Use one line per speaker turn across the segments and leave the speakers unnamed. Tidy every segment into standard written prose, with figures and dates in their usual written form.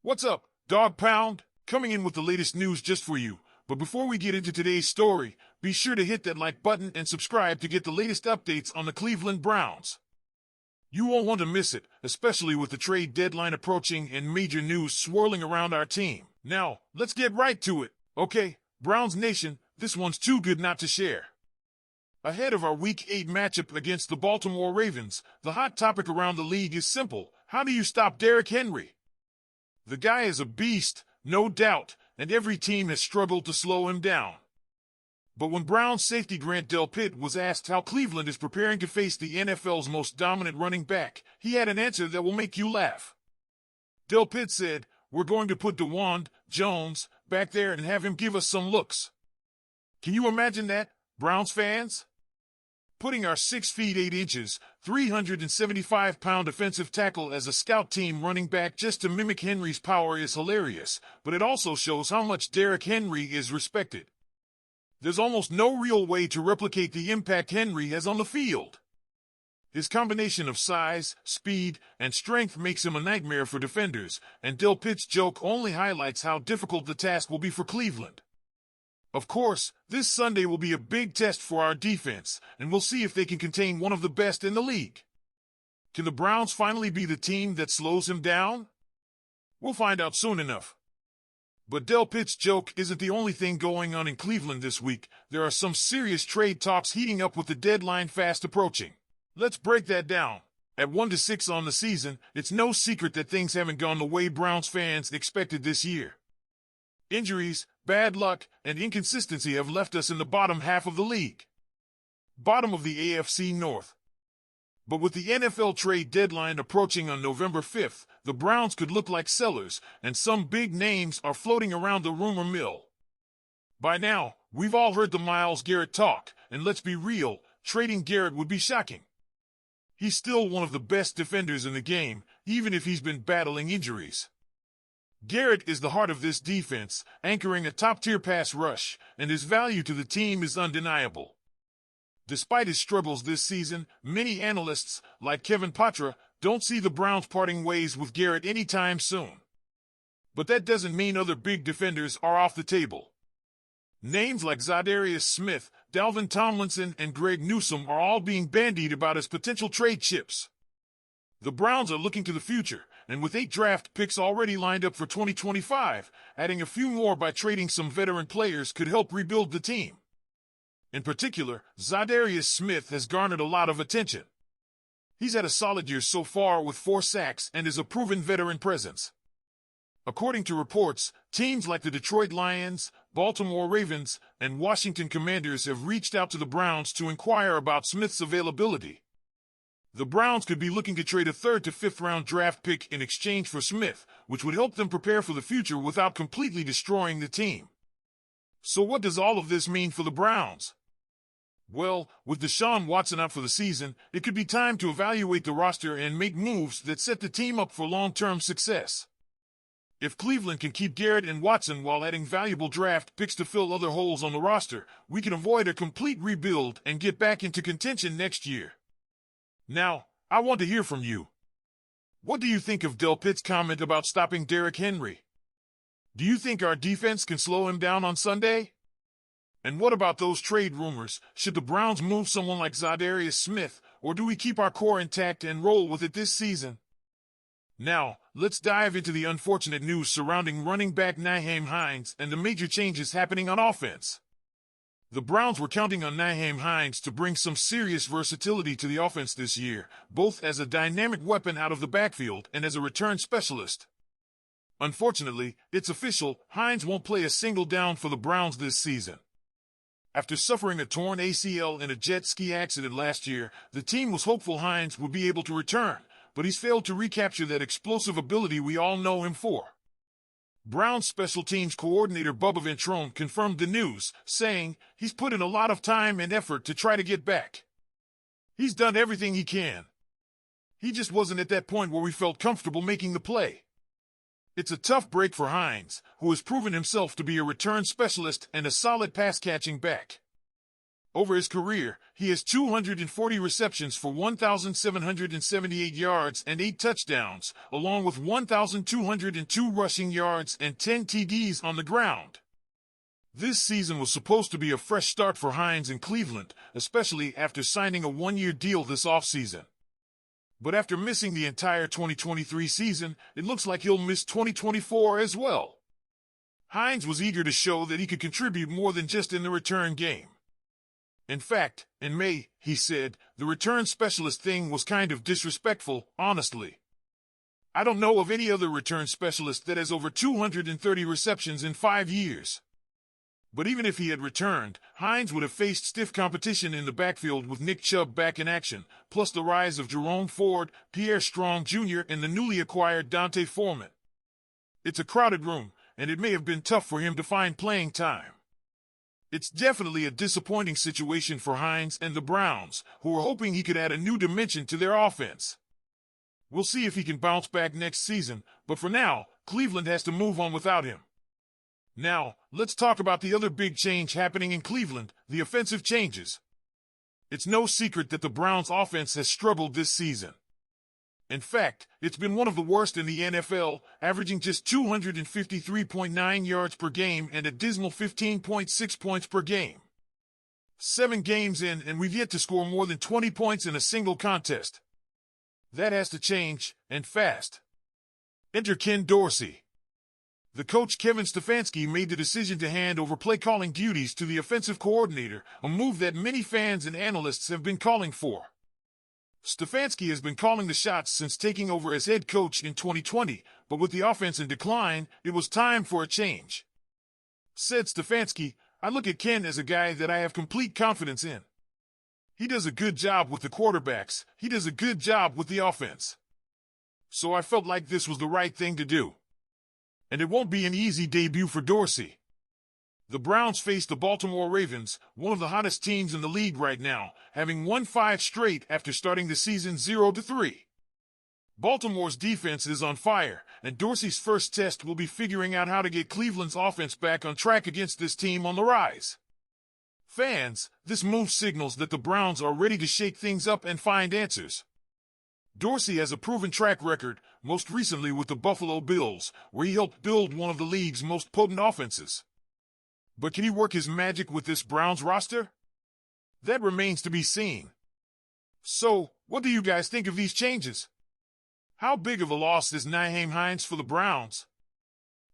What's up, Dawg Pound? Coming in with the latest news just for you. But before we get into today's story, be sure to hit that like button and subscribe to get the latest updates on the Cleveland Browns. You won't want to miss it, especially with the trade deadline approaching and major news swirling around our team. Now, let's get right to it. Okay, Browns Nation, this one's too good not to share. Ahead of our Week 8 matchup against the Baltimore Ravens, the hot topic around the league is simple. How do you stop Derrick Henry? The guy is a beast, no doubt, and every team has struggled to slow him down. But when Browns safety Grant Delpit was asked how Cleveland is preparing to face the NFL's most dominant running back, he had an answer that will make you laugh. Delpit said, "We're going to put DeWand Jones back there and have him give us some looks." Can you imagine that, Browns fans? Putting our 6 feet 8 inches, 375-pound defensive tackle as a scout team running back just to mimic Henry's power is hilarious, but it also shows how much Derrick Henry is respected. There's almost no real way to replicate the impact Henry has on the field. His combination of size, speed, and strength makes him a nightmare for defenders, and Delpit's joke only highlights how difficult the task will be for Cleveland. Of course, this Sunday will be a big test for our defense, and we'll see if they can contain one of the best in the league. Can the Browns finally be the team that slows him down? We'll find out soon enough. But Delpit's joke isn't the only thing going on in Cleveland this week. There are some serious trade talks heating up with the deadline fast approaching. Let's break that down. At 1-6 on the season, it's no secret that things haven't gone the way Browns fans expected this year. Injuries, bad luck, and inconsistency have left us in the bottom half of the league. Bottom of the AFC North. But with the NFL trade deadline approaching on November 5th, the Browns could look like sellers, and some big names are floating around the rumor mill. By now, we've all heard the Myles Garrett talk, and let's be real, trading Garrett would be shocking. He's still one of the best defenders in the game, even if he's been battling injuries. Garrett is the heart of this defense, anchoring a top-tier pass rush, and his value to the team is undeniable. Despite his struggles this season, many analysts, like Kevin Patra, don't see the Browns parting ways with Garrett anytime soon. But that doesn't mean other big defenders are off the table. Names like Zadarius Smith, Dalvin Tomlinson, and Greg Newsome are all being bandied about as potential trade chips. The Browns are looking to the future, and with 8 draft picks already lined up for 2025, adding a few more by trading some veteran players could help rebuild the team. In particular, Zadarius Smith has garnered a lot of attention. He's had a solid year so far with 4 sacks and is a proven veteran presence. According to reports, teams like the Detroit Lions, Baltimore Ravens, and Washington Commanders have reached out to the Browns to inquire about Smith's availability. The Browns could be looking to trade a 3rd to 5th round draft pick in exchange for Smith, which would help them prepare for the future without completely destroying the team. So what does all of this mean for the Browns? Well, with Deshaun Watson out for the season, it could be time to evaluate the roster and make moves that set the team up for long-term success. If Cleveland can keep Garrett and Watson while adding valuable draft picks to fill other holes on the roster, we can avoid a complete rebuild and get back into contention next year. Now, I want to hear from you. What do you think of Delpit's comment about stopping Derrick Henry? Do you think our defense can slow him down on Sunday? And what about those trade rumors? Should the Browns move someone like Zadarius Smith, or do we keep our core intact and roll with it this season? Now, let's dive into the unfortunate news surrounding running back Nyheim Hines and the major changes happening on offense. The Browns were counting on Nyheim Hines to bring some serious versatility to the offense this year, both as a dynamic weapon out of the backfield and as a return specialist. Unfortunately, it's official, Hines won't play a single down for the Browns this season. After suffering a torn ACL in a jet ski accident last year, the team was hopeful Hines would be able to return, but he's failed to recapture that explosive ability we all know him for. Browns special teams coordinator Bubba Ventrone confirmed the news, saying he's put in a lot of time and effort to try to get back. He's done everything he can. He just wasn't at that point where we felt comfortable making the play. It's a tough break for Hines, who has proven himself to be a return specialist and a solid pass-catching back. Over his career, he has 240 receptions for 1,778 yards and 8 touchdowns, along with 1,202 rushing yards and 10 TDs on the ground. This season was supposed to be a fresh start for Hines in Cleveland, especially after signing a one-year deal this offseason. But after missing the entire 2023 season, it looks like he'll miss 2024 as well. Hines was eager to show that he could contribute more than just in the return game. In fact, in May, he said, the return specialist thing was kind of disrespectful, honestly. I don't know of any other return specialist that has over 230 receptions in 5 years. But even if he had returned, Hines would have faced stiff competition in the backfield with Nick Chubb back in action, plus the rise of Jerome Ford, Pierre Strong Jr., and the newly acquired Dante Foreman. It's a crowded room, and it may have been tough for him to find playing time. It's definitely a disappointing situation for Hines and the Browns, who are hoping he could add a new dimension to their offense. We'll see if he can bounce back next season, but for now, Cleveland has to move on without him. Now, let's talk about the other big change happening in Cleveland, the offensive changes. It's no secret that the Browns' offense has struggled this season. In fact, it's been one of the worst in the NFL, averaging just 253.9 yards per game and a dismal 15.6 points per game. 7 games in, and we've yet to score more than 20 points in a single contest. That has to change, and fast. Enter Ken Dorsey. The coach Kevin Stefanski made the decision to hand over play-calling duties to the offensive coordinator, a move that many fans and analysts have been calling for. Stefanski has been calling the shots since taking over as head coach in 2020, but with the offense in decline, it was time for a change. Said Stefanski, I look at Ken as a guy that I have complete confidence in. He does a good job with the quarterbacks, he does a good job with the offense. So I felt like this was the right thing to do. And it won't be an easy debut for Dorsey. The Browns face the Baltimore Ravens, one of the hottest teams in the league right now, having won 5 straight after starting the season 0-3. Baltimore's defense is on fire, and Dorsey's first test will be figuring out how to get Cleveland's offense back on track against this team on the rise. Fans, this move signals that the Browns are ready to shake things up and find answers. Dorsey has a proven track record, most recently with the Buffalo Bills, where he helped build one of the league's most potent offenses. But can he work his magic with this Browns roster? That remains to be seen. So, what do you guys think of these changes? How big of a loss is Nyheim Hines for the Browns?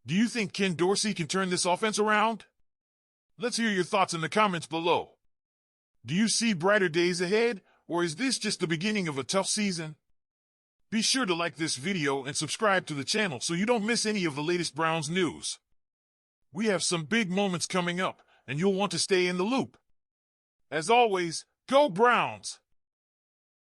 Do you think Ken Dorsey can turn this offense around? Let's hear your thoughts in the comments below. Do you see brighter days ahead, or is this just the beginning of a tough season? Be sure to like this video and subscribe to the channel so you don't miss any of the latest Browns news. We have some big moments coming up, and you'll want to stay in the loop. As always, go Browns!